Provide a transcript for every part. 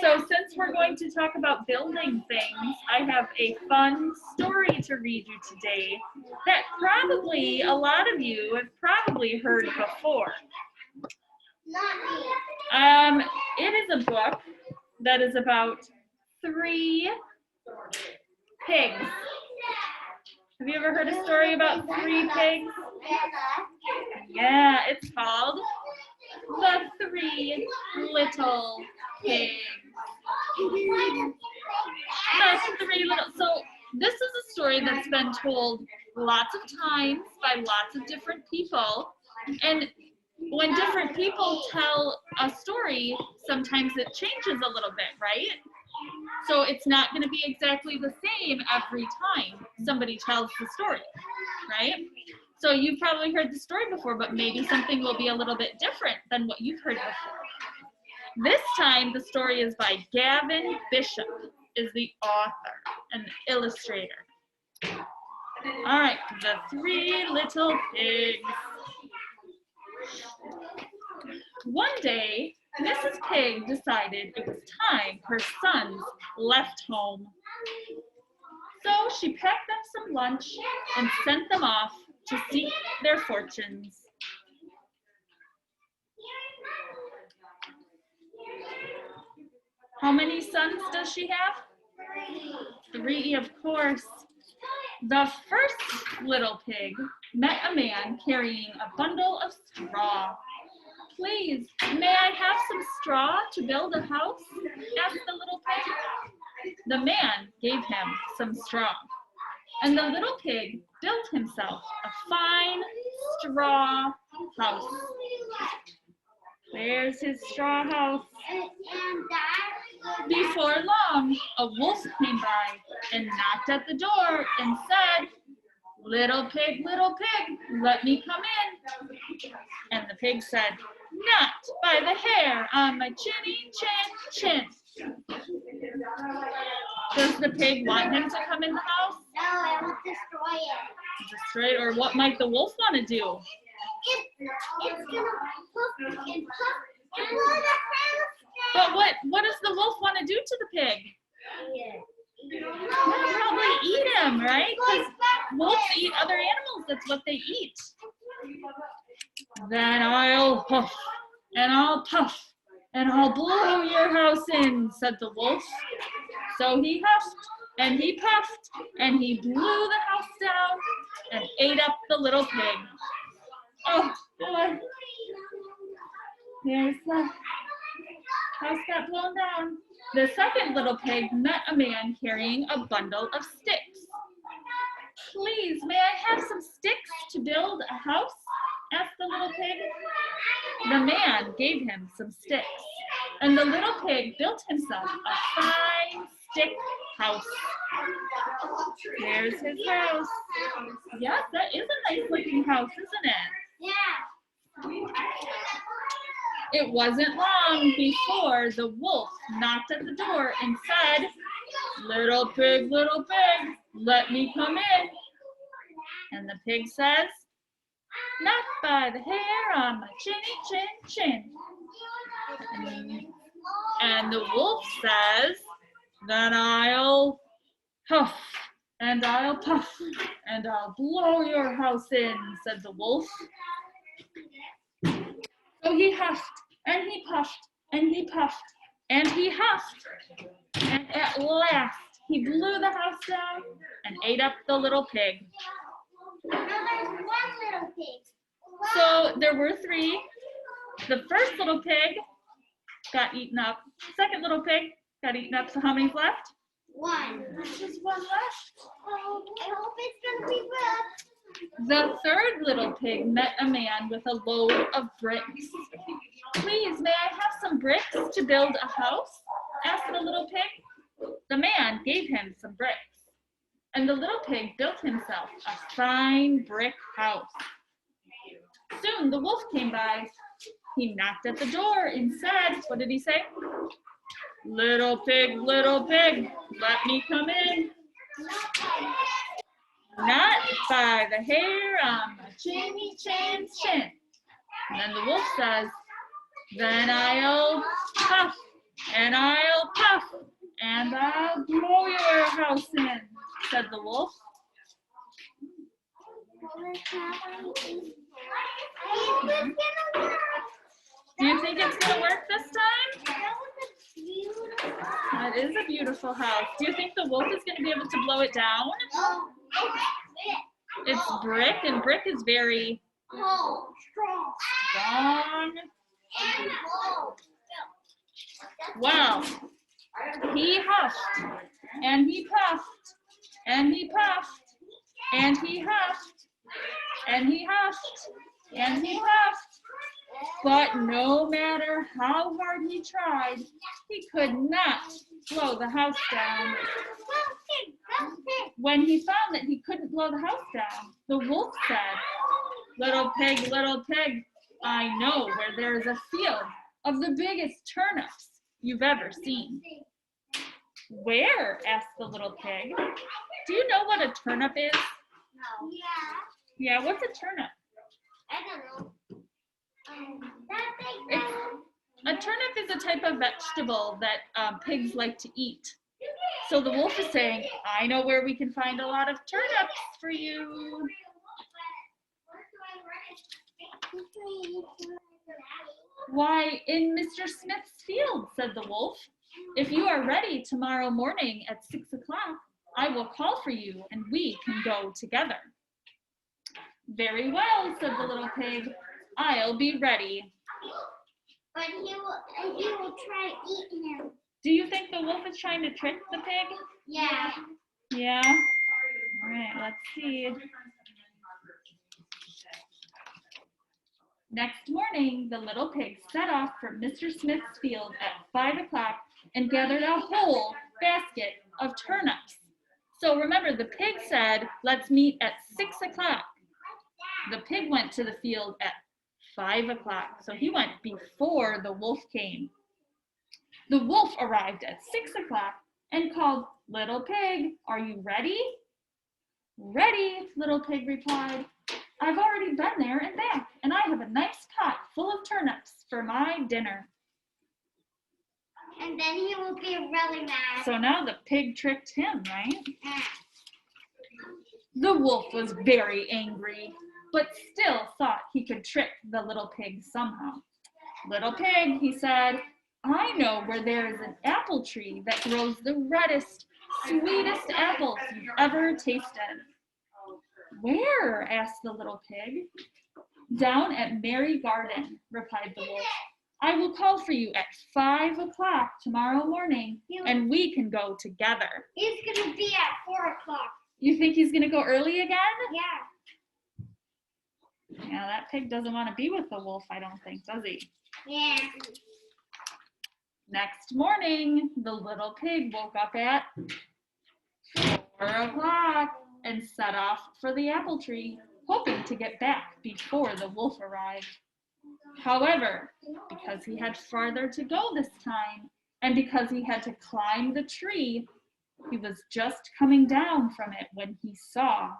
So since we're going to talk about building things, I have a fun story to read you today that probably a lot of you have probably heard before. It is a book that is about 3 pigs. Have you ever heard a story about 3 pigs? Yeah, it's called The 3 Little Pigs. The 3 little. So this is a story that's been told lots of times by lots of different people, and when different people tell a story, sometimes it changes a little bit, right? So it's not going to be exactly the same every time somebody tells the story, right? So you've probably heard the story before, but maybe something will be a little bit different than what you've heard before. This time the story is by Gavin Bishop, is the author and illustrator. All right, The 3 Little Pigs. One day, Mrs. Pig decided it was time her sons left home. So she packed them some lunch and sent them off to seek their fortunes. How many sons does she have? 3, of course. The first little pig met a man carrying a bundle of straw. "Please, may I have some straw to build a house?" asked the little pig. The man gave him some straw, and the little pig built himself a fine straw house. There's his straw house. Before long, a wolf came by and knocked at the door and said, little pig, let me come in." And the pig said, "Not by the hair on my chinny chin chin." Does the pig want him to come in the house? No, I will destroy it. Destroy it, or what might the wolf want to do? It's gonna puff and puff and blow the house down. But what does the wolf want to do to the pig? Probably eat him, right? Because wolves eat other animals. That's what they eat. "Then I'll huff and I'll puff and I'll blow your house in," said the wolf. So he huffed and he puffed and he blew the house down and ate up the little pig. Oh boy. There's the house got blown down. The second little pig met a man carrying a bundle of sticks. "Please, may I have some sticks to build a house?" asked the little pig. The man gave him some sticks, and the little pig built himself a fine stick house. There's his house. Yes, that is a nice looking house, isn't it? Yeah. It wasn't long before the wolf knocked at the door and said, little pig, let me come in." And the pig says, "Not by the hair on my chinny chin chin." And the wolf says, "Then I'll huff and I'll puff and I'll blow your house in," said the wolf. So he huffed and he puffed and he puffed and he huffed, and at last he blew the house down and ate up the little pig. Now there's 1 little pig. So there were 3. The first little pig got eaten up. Second little pig got eaten up. So how many's left? 1. There's just 1 left. Oh, I hope it's gonna be good. The third little pig met a man with a load of bricks. "Please, may I have some bricks to build a house?" asked the little pig. The man gave him some bricks, and the little pig built himself a fine brick house. Soon the wolf came by. He knocked at the door and said, what did he say? Little pig, let me come in." "Not by the hair on my chinny chin chin." And then the wolf says, "Then I'll huff and I'll puff, and I'll blow your house in, said the wolf. Do you think it's gonna work this time? That is a beautiful house. Do you think the wolf is gonna be able to blow it down? It's brick, and brick is very strong. Wow. He huffed, and he puffed, and he puffed, and he huffed, and he huffed, and he puffed. But no matter how hard he tried, he could not blow the house down. When he found that he couldn't blow the house down, the wolf said, little pig, I know where there is a field of the biggest turnips you've ever seen. Where? Asked the little pig. Do you know what a turnip is? No. Yeah, what's a turnip? I don't know. A turnip is a type of vegetable that pigs like to eat. So the wolf is saying, I know where we can find a lot of turnips for you. Why, in Mr. Smith's field, said the wolf. If you are ready tomorrow morning at 6 o'clock, I will call for you and we can go together. Very well, said the little pig. I'll be ready. But he will try eating him. Do you think the wolf is trying to trick the pig? Yeah. Yeah? All right, let's see. Next morning, the little pig set off for Mr. Smith's field at 5 o'clock and gathered a whole basket of turnips. So remember, the pig said, let's meet at 6 o'clock. The pig went to the field at 5 o'clock. So he went before the wolf came. The wolf arrived at 6 o'clock and called, little pig, are you ready? Ready, little pig replied. I've already been there and back, and I have a nice pot full of turnips for my dinner. And then he will be really mad. So now the pig tricked him, right? The wolf was very angry, but still thought he could trick the little pig somehow. Little pig, he said, I know where there is an apple tree that grows the reddest, sweetest apples you've ever tasted. Where? Asked the little pig. Down at Merry Garden, replied the wolf. I will call for you at 5 o'clock tomorrow morning, and we can go together. He's going to be at 4 o'clock. You think he's going to go early again? Yeah. Yeah, that pig doesn't want to be with the wolf, I don't think, does he? Yeah. Next morning, the little pig woke up at 4 o'clock and set off for the apple tree, hoping to get back before the wolf arrived. However, because he had farther to go this time, and because he had to climb the tree, he was just coming down from it when he saw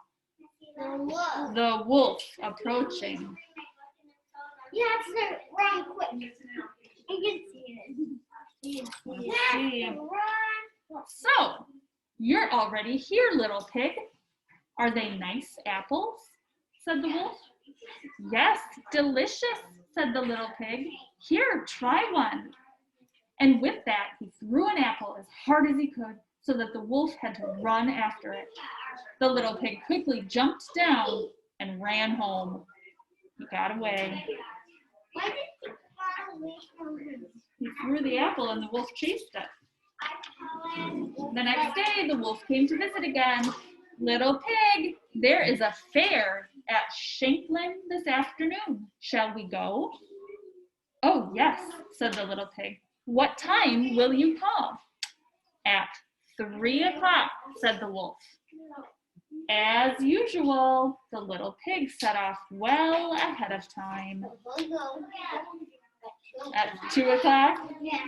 the wolf approaching. You have to run quick. You can see it. Let's see. So, you're already here, little pig. Are they nice apples? Said the wolf. Yes, delicious, said the little pig. Here, try one. And with that, he threw an apple as hard as he could so that the wolf had to run after it. The little pig quickly jumped down and ran home. He got away. Why did he fall away from him? He threw the apple and the wolf chased it. The next day, the wolf came to visit again. Little pig, there is a fair at Shanklin this afternoon. Shall we go? Oh, yes, said the little pig. What time will you call? At 3 o'clock, said the wolf. As usual, the little pig set off well ahead of time. At 2 o'clock, Yeah.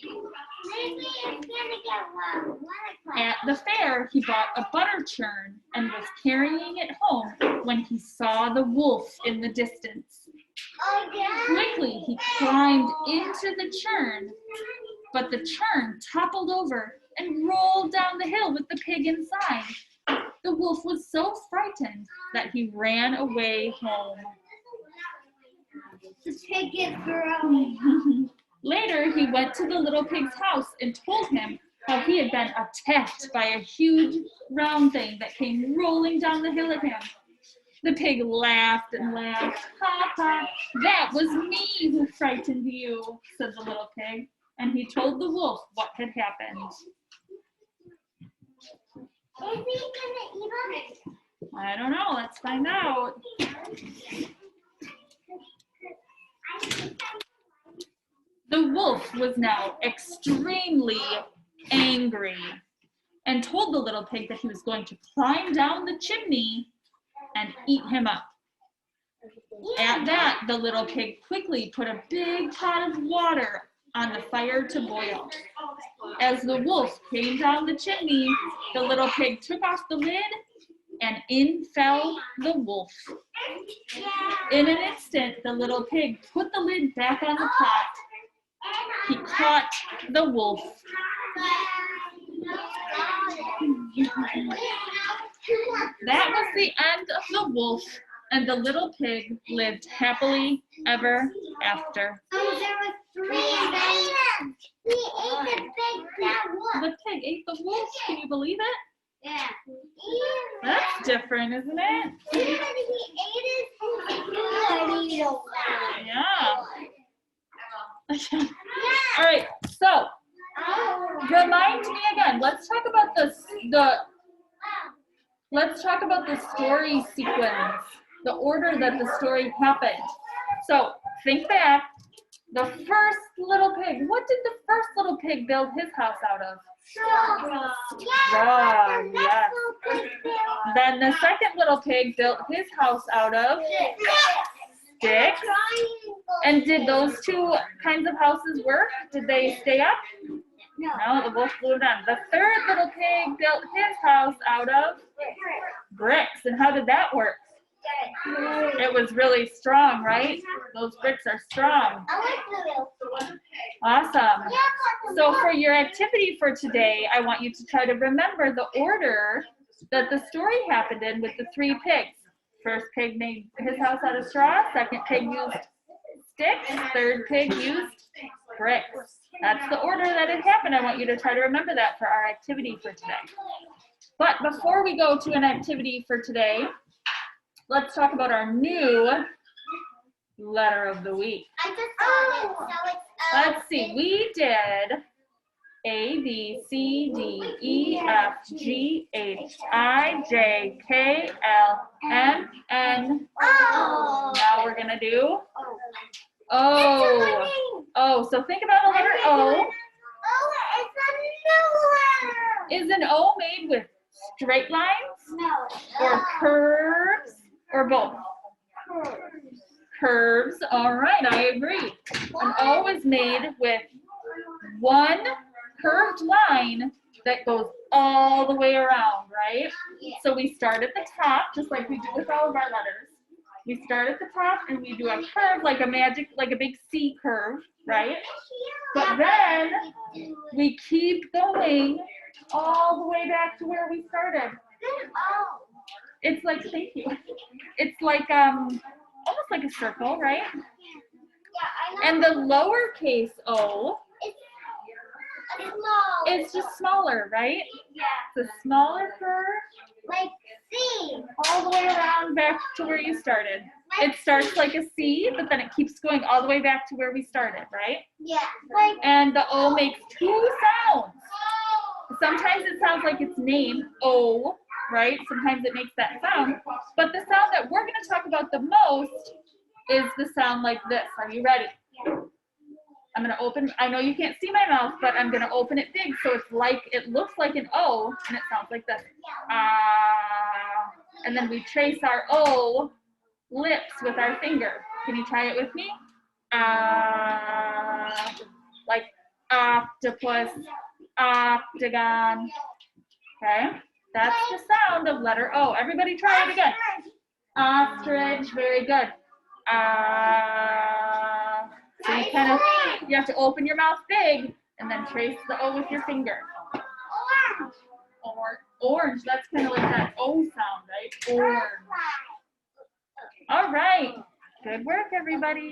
Maybe it's gonna get 1 o'clock. at the fair, he bought a butter churn and was carrying it home when he saw the wolf in the distance. Oh, yeah. Quickly, he climbed into the churn but the churn toppled over and rolled down the hill with the pig inside. The wolf was so frightened that he ran away home. The pig is growing. Later, he went to the little pig's house and told him how he had been attacked by a huge round thing that came rolling down the hill at him. The pig laughed and laughed. Ha ha, that was me who frightened you, said the little pig, and he told the wolf what had happened. Is he gonna eat us? I don't know, let's find out. The wolf was now extremely angry and told the little pig that he was going to climb down the chimney and eat him up. At that, the little pig quickly put a big pot of water on the fire to boil. As the wolf came down the chimney, the little pig took off the lid and in fell the wolf. In an instant, the little pig put the lid back on the pot. He caught the wolf. That was the end of the wolf, and the little pig lived happily ever after. Oh, there was 3 of them. He ate the big fat wolf. The pig ate the wolf. Can you believe it? Yeah. That's different, isn't it? He ate it. Yeah. All right. So, remind me again. Let's talk about Let's talk about the story sequence, the order that the story happened. So, think back. The first little pig. What did the first little pig build his house out of? Straw. Yes. Then the second little pig built his house out of sticks. And did those two kinds of houses work? Did they stay up? No, the wolf blew down. The third little pig built his house out of bricks. And how did that work? It was really strong, right? Those bricks are strong. Awesome. So for your activity for today, I want you to try to remember the order that the story happened in with the 3 pigs. First pig made his house out of straw. Second pig used sticks. Third pig used bricks. That's the order that it happened. I want you to try to remember that for our activity for today. But before we go to an activity for today, let's talk about our new letter of the week. Let's see, we did A, B, C, D, E, F, G, H, I, J, K, L, M, N. Now we're gonna do O. O, so think about a letter O. Is an O made with straight lines or curves or both? Curves, all right, I agree. An O is made with one curved line that goes all the way around, right? So we start at the top, just like we do with all of our letters. We start at the top and we do a curve like a big C curve, right? But then we keep going all the way back to where we started. It's like, thank you. It's like almost like a circle, right? And the lowercase O is just smaller, right? It's a smaller curve. Like C. All the way around back to where you started. It starts like a C, but then it keeps going all the way back to where we started, right? Yeah. And the O makes 2 sounds. Sometimes it sounds like its name, O, right? Sometimes it makes that sound. But the sound that we're going to talk about the most is the sound like this. Are you ready? I'm going to open, I know you can't see my mouth, but I'm going to open it big so it looks like an O, and it sounds like this. And then we trace our O lips with our finger. Can you try it with me? Like octopus, octagon. Okay, that's the sound of letter O. Everybody try it again. Ostrich, very good. So you have to open your mouth big And then trace the O with your finger. Orange. Orange, that's kind of like that O sound, right? Orange. All right. Good work, everybody.